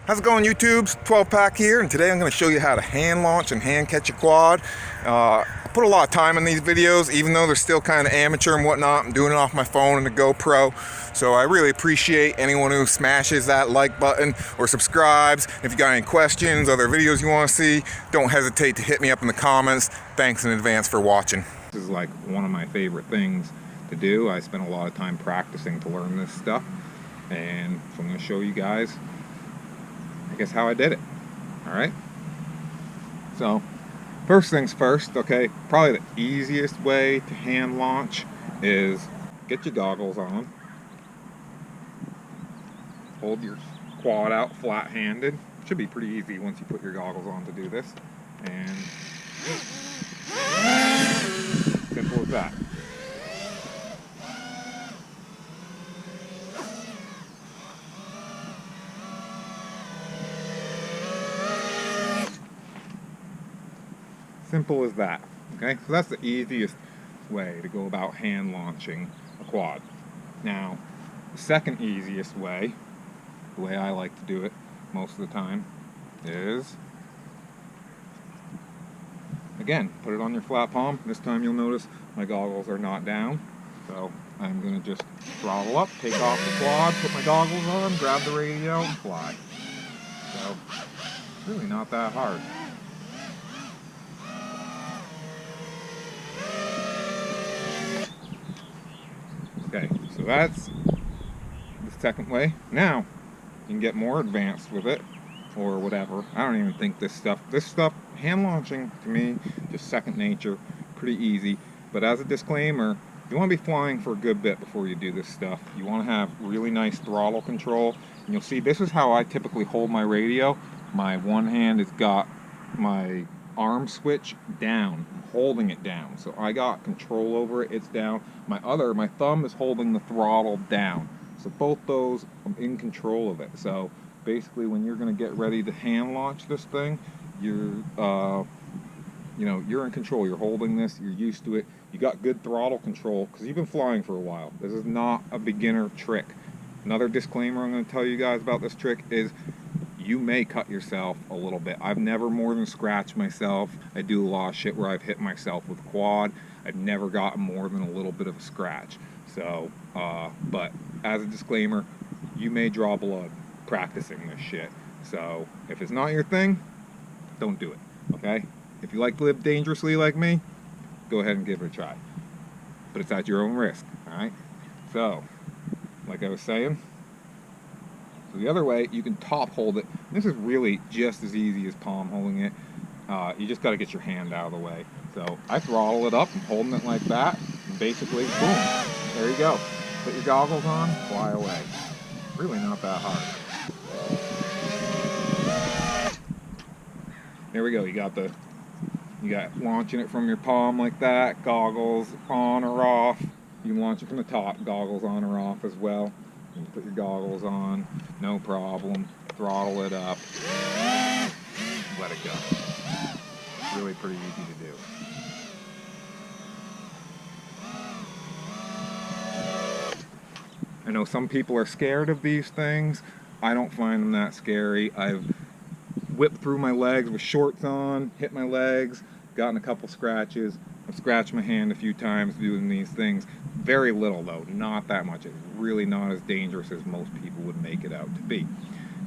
How's it going, YouTube? 12 pack here, and today I'm going to show you how to hand launch and hand catch a quad. I put a lot of time in these videos, even though they're still kind of amateur and whatnot. I'm doing it off my phone and the GoPro, so I really appreciate anyone who smashes that like button or subscribes. If you got any questions, other videos you want to see, don't hesitate to hit me up in the comments. Thanks in advance for watching. This is like one of my favorite things to do. I spent a lot of time practicing to learn this stuff, and so I'm going to show you guys, I guess, how I did it. Alright, so first things first, okay, probably the easiest way to hand launch is get your goggles on, hold your quad out flat-handed. Should be pretty easy once you put your goggles on to do this, and simple as that. Simple as that. Okay, so that's the easiest way to go about hand launching a quad. Now, the second easiest way, the way I like to do it most of the time, is, again, put it on your flat palm. This time you'll notice my goggles are not down, so I'm going to just throttle up, take off the quad, put my goggles on, grab the radio, and fly. So, it's really not that hard. Okay, so that's the second way. Now, you can get more advanced with it, or whatever. I don't even think this stuff, hand launching, to me, just second nature, pretty easy. But as a disclaimer, you want to be flying for a good bit before you do this stuff. You want to have really nice throttle control. And you'll see, this is how I typically hold my radio. My one hand has got my arm switch down, I'm holding it down, so I got control over it. It's down. My thumb is holding the throttle down, so both those, I'm in control of it. So basically, when you're going to get ready to hand launch this thing, you're you're in control. You're holding this, you're used to it, you got good throttle control because you've been flying for a while. This is not a beginner trick. Another disclaimer I'm going to tell you guys about this trick is you may cut yourself a little bit. I've never more than scratched myself. I do a lot of shit where I've hit myself with quad. I've never gotten more than a little bit of a scratch. So, but as a disclaimer, you may draw blood practicing this shit. So, if it's not your thing, don't do it, okay? If you like to live dangerously like me, go ahead and give it a try. But it's at your own risk, alright? So, like I was saying, the other way, you can top hold it. This is really just as easy as palm holding it. You just got to get your hand out of the way. So I throttle it up, I'm holding it like that, and basically, boom, there you go. Put your goggles on, fly away. Really not that hard. There we go. You got launching it from your palm like that, goggles on or off. You can launch it from the top, goggles on or off as well. You can put your goggles on, no problem. Throttle it up, let it go. Really pretty easy to do. I know some people are scared of these things. I don't find them that scary. I've whipped through my legs with shorts on, hit my legs, gotten a couple scratches. I've scratched my hand a few times doing these things. Very little though, not that much. It's really not as dangerous as most people would make it out to be.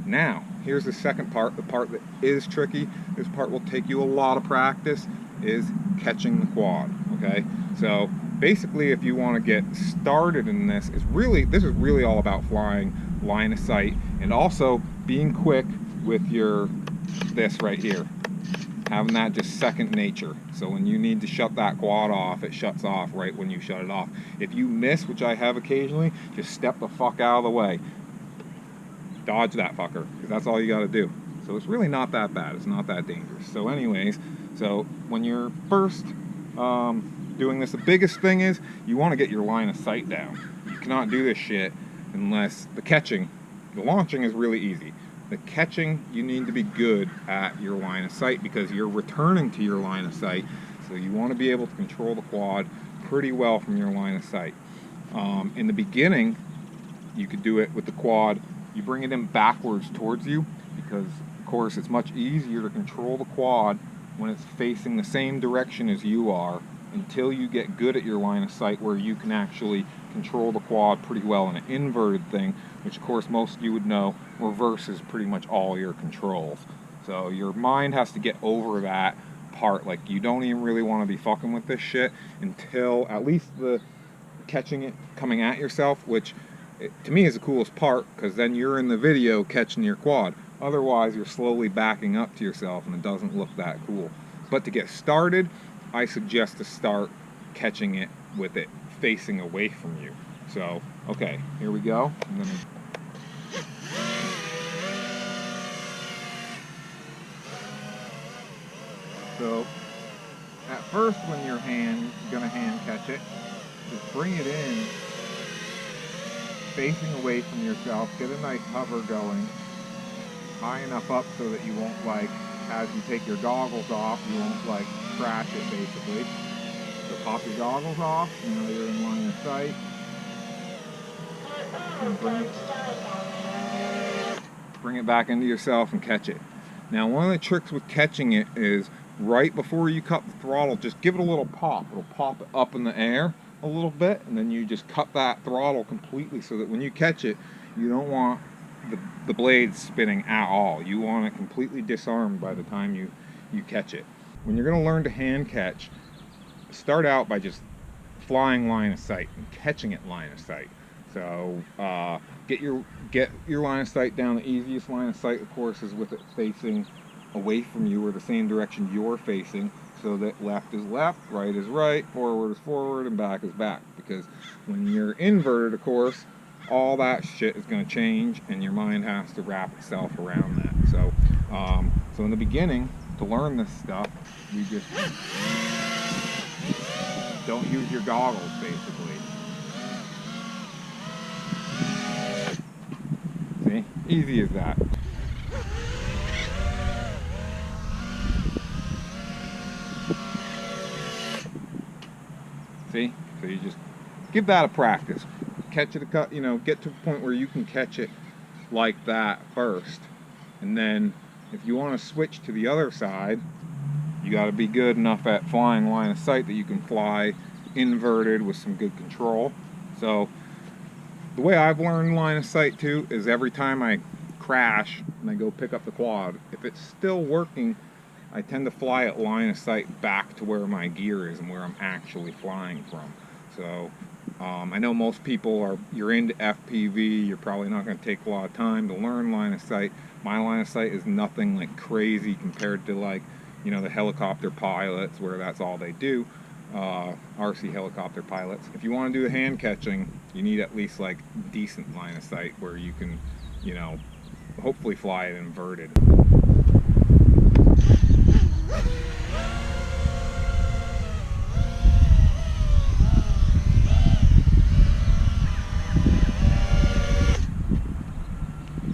Now, here's the second part, the part that is tricky. This part will take you a lot of practice, is catching the quad, okay? So basically, if you want to get started in this, this is really all about flying line of sight and also being quick with this right here. Having that just second nature. So when you need to shut that quad off, it shuts off right when you shut it off. If you miss, which I have occasionally, just step the fuck out of the way. Dodge that fucker, because that's all you got to do. So it's really not that bad. It's not that dangerous. So anyways, so when you're first doing this, the biggest thing is you want to get your line of sight down. You cannot do this shit unless the launching is really easy. The catching, you need to be good at your line of sight because you're returning to your line of sight. So you want to be able to control the quad pretty well from your line of sight. In the beginning, you could do it with the quad. You bring it in backwards towards you. You because of course it's much easier to control the quad when it's facing the same direction as you are, until you get good at your line of sight where you can actually control the quad pretty well in an inverted thing, which of course most of you would know reverses pretty much all your controls. So your mind has to get over that part. Like, you don't even really want to be fucking with this shit until at least the catching it coming at yourself, which to me is the coolest part, because then you're in the video catching your quad. Otherwise you're slowly backing up to yourself and it doesn't look that cool. But to get started, I suggest to start catching it with it facing away from you. So, okay, here we go. So, at first when you're gonna hand catch it, just bring it in, facing away from yourself, get a nice hover going, high enough up so that you won't, like, as you take your goggles off, you won't, like, crash it, basically. So pop your goggles off, you know you're in line of sight, and bring it back into yourself and catch it. Now, one of the tricks with catching it is right before you cut the throttle, just give it a little pop. It'll pop it up in the air a little bit, and then you just cut that throttle completely so that when you catch it, you don't want the blade spinning at all. You want it completely disarmed by the time you catch it. When you're going to learn to hand catch, start out by just flying line of sight and catching it line of sight. So get your line of sight down. The easiest line of sight, of course, is with it facing away from you, or the same direction you're facing, so that left is left, right is right, forward is forward, and back is back. Because when you're inverted, of course, all that shit is going to change, and your mind has to wrap itself around that. So, so in the beginning, to learn this stuff, you just don't use your goggles, basically. See? Easy as that. See? So you just give that a practice. Catch it, you know, get to a point where you can catch it like that first. And then if you want to switch to the other side, you got to be good enough at flying line of sight that you can fly inverted with some good control. So the way I've learned line of sight too is every time I crash and I go pick up the quad, if it's still working, I tend to fly it line of sight back to where my gear is and where I'm actually flying from. So I know most people you're into FPV, you're probably not going to take a lot of time to learn line of sight. My line of sight is nothing like crazy compared to, like, you know, the helicopter pilots where that's all they do, RC helicopter pilots. If you want to do the hand catching, you need at least like decent line of sight where you can, you know, hopefully fly it inverted.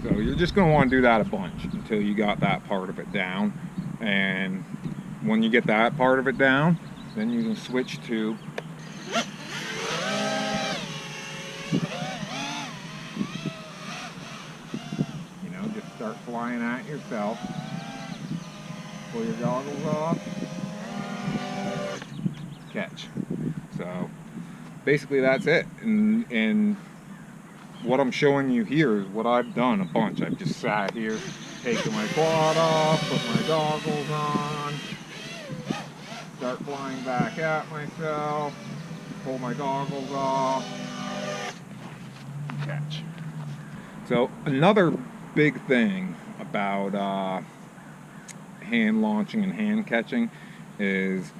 So you're just going to want to do that a bunch until you got that part of it down. And when you get that part of it down, then you can switch to, you know, just start flying at yourself. Pull your goggles off. Catch. So basically that's it. And what I'm showing you here is what I've done a bunch. I've just sat here, taken my quad off, put my goggles on, start flying back at myself, pull my goggles off, catch. So another big thing about hand launching and hand catching is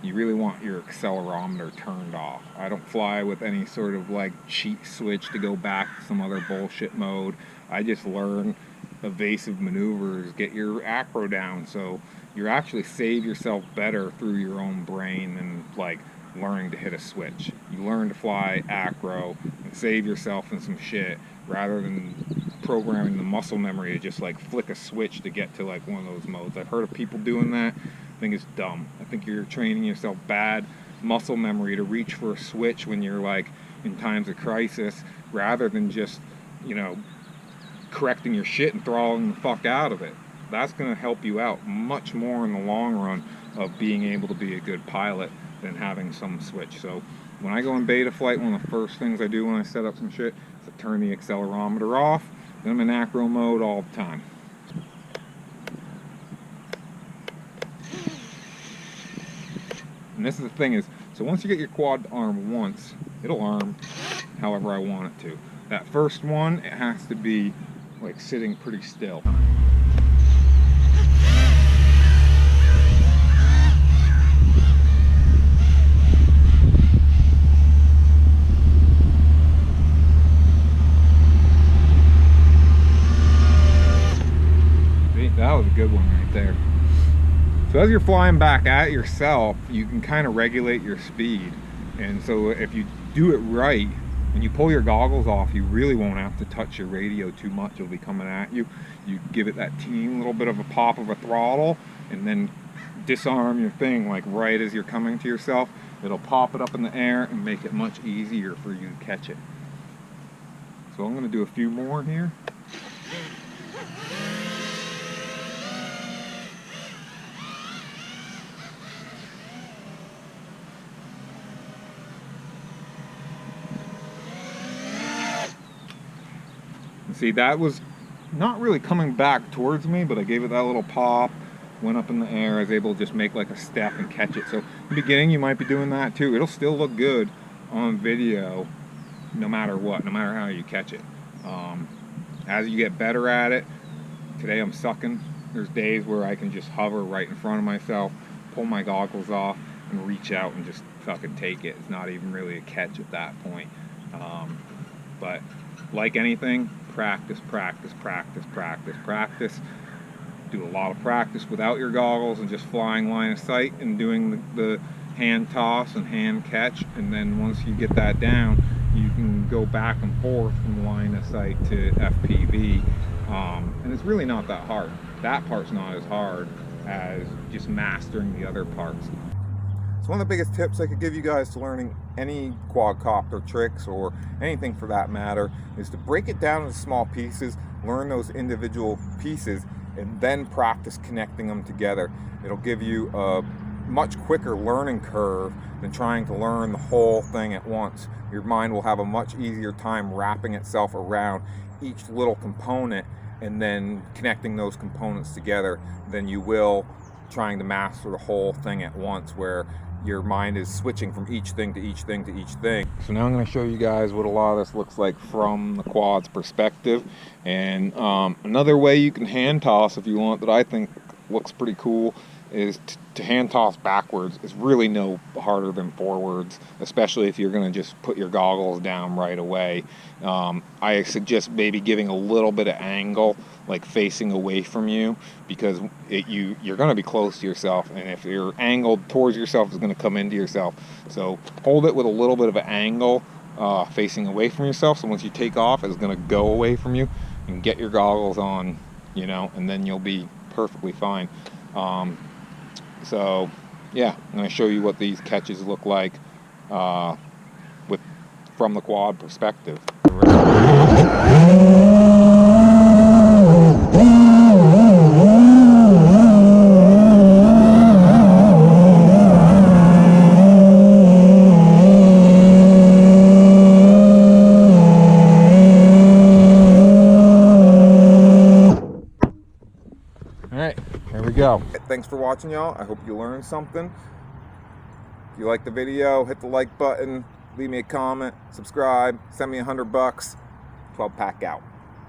you really want your accelerometer turned off. I don't fly with any sort of like cheat switch to go back to some other bullshit mode. I just learn evasive maneuvers, get your acro down, so you actually save yourself better through your own brain than like learning to hit a switch. You learn to fly acro and save yourself in some shit rather than programming the muscle memory to just like flick a switch to get to like one of those modes. I've heard of people doing that. I think it's dumb. I think you're training yourself bad muscle memory to reach for a switch when you're like in times of crisis, rather than just, you know, correcting your shit and throttling the fuck out of it. That's going to help you out much more in the long run of being able to be a good pilot than having some switch. So when I go in beta flight, one of the first things I do when I set up some shit is to turn the accelerometer off. Then I'm in acro mode all the time. And this is the thing is, so once you get your quad to arm once, it'll arm however I want it to. That first one, it has to be like sitting pretty still. See, that was a good one right there. So as you're flying back at yourself, you can kind of regulate your speed. And so if you do it right, and you pull your goggles off, you really won't have to touch your radio too much. It'll be coming at you. You give it that teeny little bit of a pop of a throttle, and then disarm your thing like right as you're coming to yourself. It'll pop it up in the air and make it much easier for you to catch it. So I'm going to do a few more here. See, that was not really coming back towards me, but I gave it that little pop, went up in the air. I was able to just make like a step and catch it. So in the beginning, you might be doing that too. It'll still look good on video, no matter what, no matter how you catch it. As you get better at it, today I'm sucking. There's days where I can just hover right in front of myself, pull my goggles off, and reach out and just fucking take it. It's not even really a catch at that point. But like anything, practice, practice, practice, practice, practice. Do a lot of practice without your goggles and just flying line of sight and doing the hand toss and hand catch. And then once you get that down, you can go back and forth from line of sight to FPV. And it's really not that hard. That part's not as hard as just mastering the other parts. So one of the biggest tips I could give you guys to learning any quadcopter tricks or anything for that matter is to break it down into small pieces, learn those individual pieces, and then practice connecting them together. It'll give you a much quicker learning curve than trying to learn the whole thing at once. Your mind will have a much easier time wrapping itself around each little component and then connecting those components together than you will trying to master the whole thing at once, where your mind is switching from each thing to each thing to each thing. So now I'm going to show you guys what a lot of this looks like from the quad's perspective. And another way you can hand toss if you want that I think looks pretty cool is to hand toss backwards. It's really no harder than forwards, especially if you're going to just put your goggles down right away. I suggest maybe giving a little bit of angle, like facing away from you, because you're going to be close to yourself, and if you're angled towards yourself, it's going to come into yourself. So hold it with a little bit of an angle, facing away from yourself, so once you take off, it's going to go away from you, and get your goggles on, you know, and then you'll be perfectly fine. So yeah, I'm going to show you what these catches look like from the quad perspective. Alright, here we go. Thanks for watching, y'all. I hope you learned something. If you like the video, hit the like button, leave me a comment, subscribe, send me $100. 12 pack out.